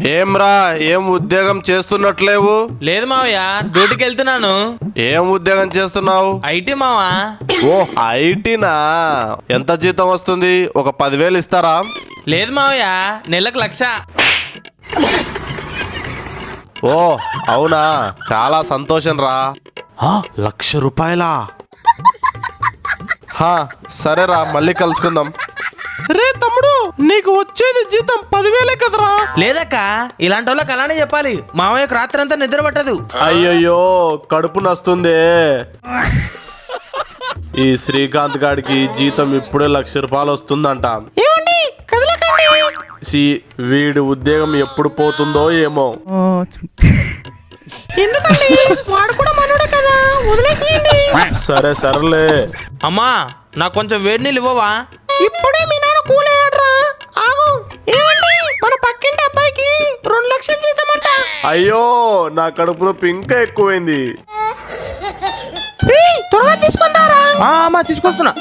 ఏమ్రా, ఏం ఉద్యోగం చేస్తున్నట్లేవు? లేదు మావయ్య, డ్యూటీకి వెళ్తున్నాను. ఏం ఉద్యోగం చేస్తున్నావు? ఐటీ మావా. ఓ ఐటీనా? ఎంత జీతం వస్తుంది? ఒక 10,000 ఇస్తారా? లేదు మావయ్య, నెలకు 1,00,000. ఓ అవునా, చాలా సంతోషం రా. 1,00,000 రూపాయలా? సరేరా, మళ్ళీ కలుసుకుందాం. రే తమ్ముడు, నీకు వచ్చేది జీతం 10,000 కదరా? లేదక్క, ఇలాంటి వాళ్ళకి అలానే చెప్పాలి. మావయ్యకు రాత్రి అంతా నిద్ర పట్టదు. అయ్యయ్యో, కడుపు నొస్తుంది. ఈ శ్రీకాంత్ గాడికి జీతం ఇప్పుడే 1,00,000 రూపాయలు వస్తుందంట. వీడి ఉద్యోగం ఎప్పుడు పోతుందో ఏమో. సరే సరేలే. అమ్మా, నాకు కొంచెం వేడి నీళ్ళు ఇవ్వవా? ఇప్పుడే మీ నాన్న కూలయ్యాడ్రా. ఆగు. ఏమండి, మన పక్కింటి అబ్బాయికి 2,00,000 జీతం అంట. అయ్యో, నా కడుపులో పింక ఎక్కువైంది. త్వరగా తీసుకుంటారా? అమ్మా, తీసుకొస్తున్నా.